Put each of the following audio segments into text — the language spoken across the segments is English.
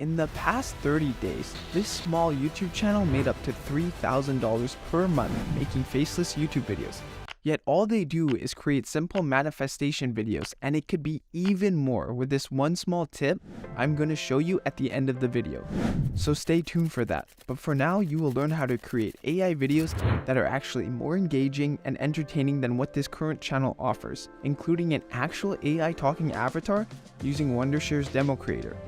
In the past 30 days, this small YouTube channel made up to $3,000 per month making faceless YouTube videos. Yet all they do is create simple manifestation videos, and it could be even more with this one small tip I'm going to show you at the end of the video. So stay tuned for that. But for now, you will learn how to create AI videos that are actually more engaging and entertaining than what this current channel offers, including an actual AI talking avatar using Wondershare's demo creator.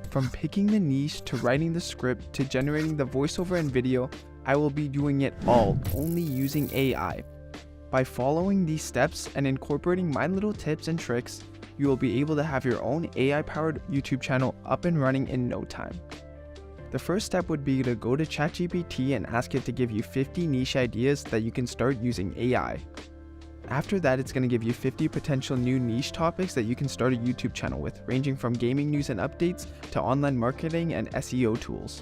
From picking the niche to writing the script to generating the voiceover and video, I will be doing it all only using AI. By following these steps and incorporating my little tips and tricks, you will be able to have your own AI-powered YouTube channel up and running in no time. The first step would be to go to ChatGPT and ask it to give you 50 niche ideas that you can start using AI. After that, it's going to give you 50 potential new niche topics that you can start a YouTube channel with, ranging from gaming news and updates to online marketing and SEO tools.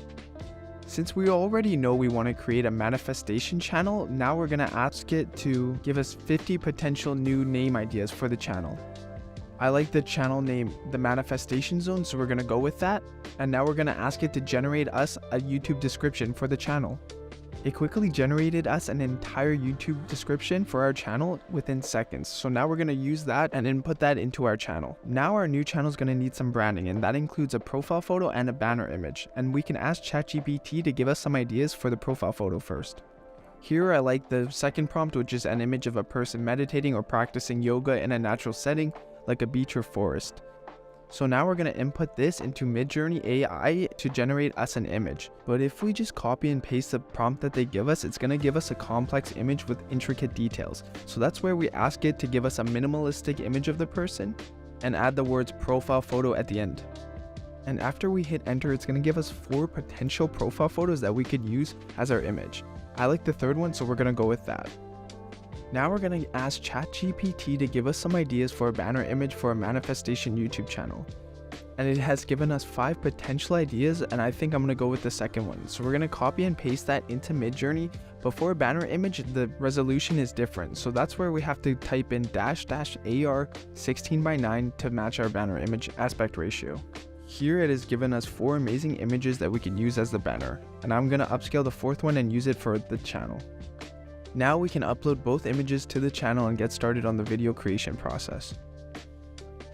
Since we already know we want to create a manifestation channel, now we're going to ask it to give us 50 potential new name ideas for the channel. I like the channel name, The Manifestation Zone, so we're going to go with that. And now we're going to ask it to generate us a YouTube description for the channel. It quickly generated us an entire YouTube description for our channel within seconds. So now we're going to use that and input that into our channel. Now our new channel is going to need some branding, and that includes a profile photo and a banner image. And we can ask ChatGPT to give us some ideas for the profile photo first. Here I like the second prompt, which is an image of a person meditating or practicing yoga in a natural setting like a beach or forest. So now we're going to input this into Midjourney AI to generate us an image. But if we just copy and paste the prompt that they give us, it's going to give us a complex image with intricate details. So that's where we ask it to give us a minimalistic image of the person and add the words profile photo at the end. And after we hit enter, it's going to give us 4 potential profile photos that we could use as our image. I like the third one, so we're going to go with that. Now we're going to ask ChatGPT to give us some ideas for a banner image for a manifestation YouTube channel. And it has given us 5 potential ideas, and I think I'm going to go with the second one. So we're going to copy and paste that into Midjourney, but for a banner image, the resolution is different. So that's where we have to type in --AR 16:9 to match our banner image aspect ratio. Here it has given us 4 amazing images that we can use as the banner, and I'm going to upscale the 4th one and use it for the channel. Now we can upload both images to the channel and get started on the video creation process.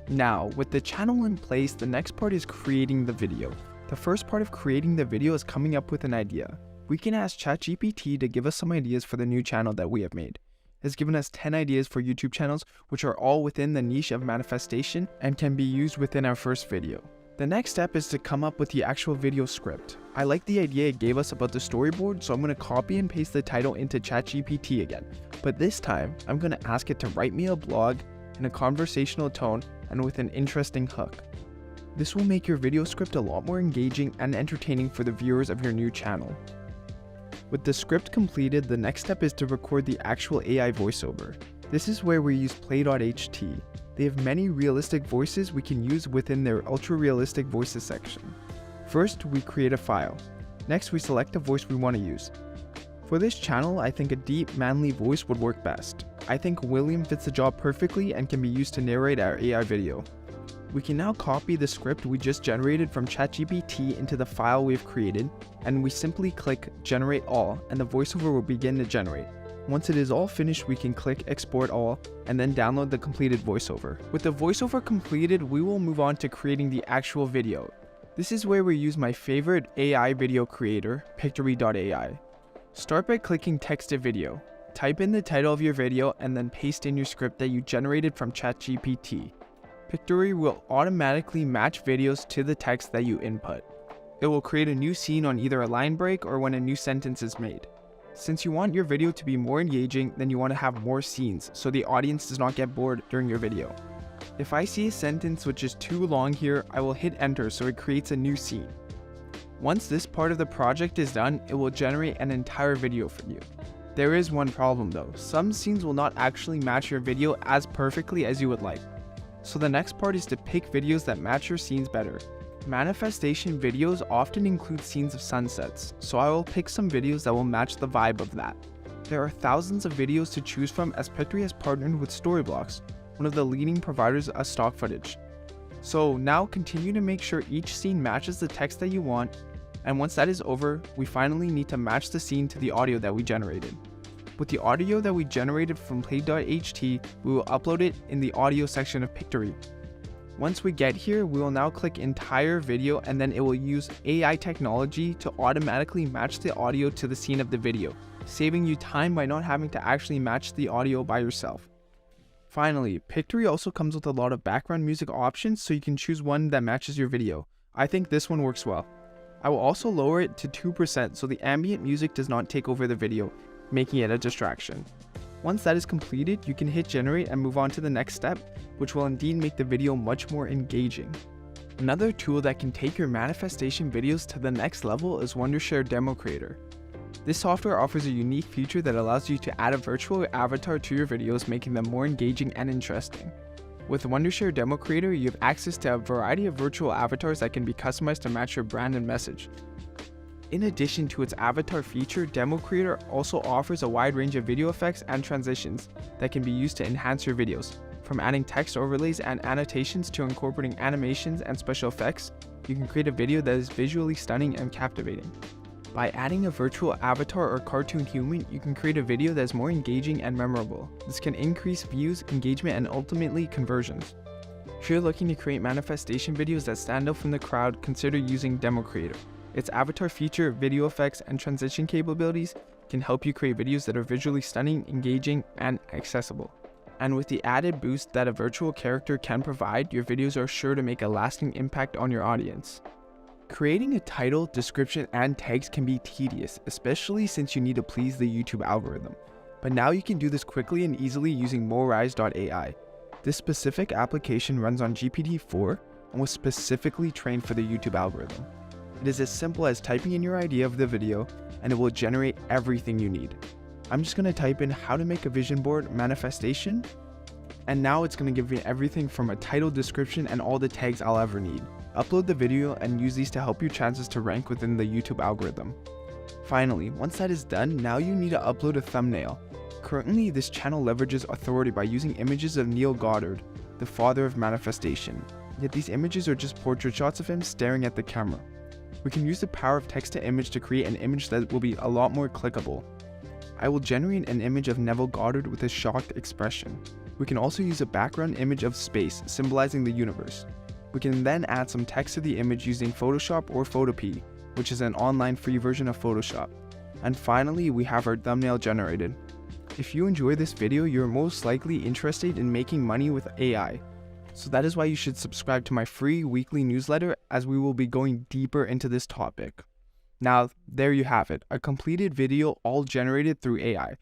Now, with the channel in place, the next part is creating the video. The first part of creating the video is coming up with an idea. We can ask ChatGPT to give us some ideas for the new channel that we have made. It has given us 10 ideas for YouTube channels, which are all within the niche of manifestation and can be used within our first video. The next step is to come up with the actual video script. I like the idea it gave us about the storyboard, so I'm going to copy and paste the title into ChatGPT again. But this time, I'm going to ask it to write me a blog in a conversational tone and with an interesting hook. This will make your video script a lot more engaging and entertaining for the viewers of your new channel. With the script completed, the next step is to record the actual AI voiceover. This is where we use play.ht. They have many realistic voices we can use within their ultra realistic voices section. First, we create a file. Next, we select a voice we want to use. For this channel, I think a deep, manly voice would work best. I think William fits the job perfectly and can be used to narrate our AI video. We can now copy the script we just generated from ChatGPT into the file we've created, and we simply click Generate All, and the voiceover will begin to generate. Once it is all finished, we can click Export All and then download the completed voiceover. With the voiceover completed, we will move on to creating the actual video. This is where we use my favorite AI video creator, Pictory.ai. Start by clicking Text to Video. Type in the title of your video and then paste in your script that you generated from ChatGPT. Pictory will automatically match videos to the text that you input. It will create a new scene on either a line break or when a new sentence is made. Since you want your video to be more engaging, then you want to have more scenes so the audience does not get bored during your video. If I see a sentence which is too long here, I will hit enter so it creates a new scene. Once this part of the project is done, it will generate an entire video for you. There is one problem though. Some scenes will not actually match your video as perfectly as you would like. So the next part is to pick videos that match your scenes better. Manifestation videos often include scenes of sunsets, so I will pick some videos that will match the vibe of that. There are thousands of videos to choose from as Pictory has partnered with Storyblocks, one of the leading providers of stock footage. So now continue to make sure each scene matches the text that you want, and once that is over, we finally need to match the scene to the audio that we generated. With the audio that we generated from play.ht, we will upload it in the audio section of Pictory. Once we get here, we will now click entire video, and then it will use AI technology to automatically match the audio to the scene of the video, saving you time by not having to actually match the audio by yourself. Finally, Pictory also comes with a lot of background music options, so you can choose one that matches your video. I think this one works well. I will also lower it to 2% so the ambient music does not take over the video, making it a distraction. Once that is completed, you can hit generate and move on to the next step, which will indeed make the video much more engaging. Another tool that can take your manifestation videos to the next level is Wondershare Demo Creator. This software offers a unique feature that allows you to add a virtual avatar to your videos, making them more engaging and interesting. With Wondershare Demo Creator, you have access to a variety of virtual avatars that can be customized to match your brand and message. In addition to its avatar feature, Demo Creator also offers a wide range of video effects and transitions that can be used to enhance your videos. From adding text overlays and annotations to incorporating animations and special effects, you can create a video that is visually stunning and captivating. By adding a virtual avatar or cartoon human, you can create a video that is more engaging and memorable. This can increase views, engagement, and ultimately conversions. If you're looking to create manifestation videos that stand out from the crowd, consider using Demo Creator. Its avatar feature, video effects, and transition capabilities can help you create videos that are visually stunning, engaging, and accessible. And with the added boost that a virtual character can provide, your videos are sure to make a lasting impact on your audience. Creating a title, description, and tags can be tedious, especially since you need to please the YouTube algorithm. But now you can do this quickly and easily using Morise.ai. This specific application runs on GPT-4 and was specifically trained for the YouTube algorithm. It is as simple as typing in your idea of the video, and it will generate everything you need. I'm just going to type in how to make a vision board manifestation, and now it's going to give me everything from a title, description, and all the tags I'll ever need. Upload the video and use these to help your chances to rank within the YouTube algorithm. Finally, once that is done, now you need to upload a thumbnail. Currently, this channel leverages authority by using images of Neil Goddard, the father of manifestation. Yet these images are just portrait shots of him staring at the camera. We can use the power of text to image to create an image that will be a lot more clickable. I will generate an image of Neville Goddard with a shocked expression. We can also use a background image of space, symbolizing the universe. We can then add some text to the image using Photoshop or Photopea, which is an online free version of Photoshop. And finally, we have our thumbnail generated. If you enjoy this video, you're most likely interested in making money with AI. So that is why you should subscribe to my free weekly newsletter, as we will be going deeper into this topic. Now, there you have it, a completed video all generated through AI.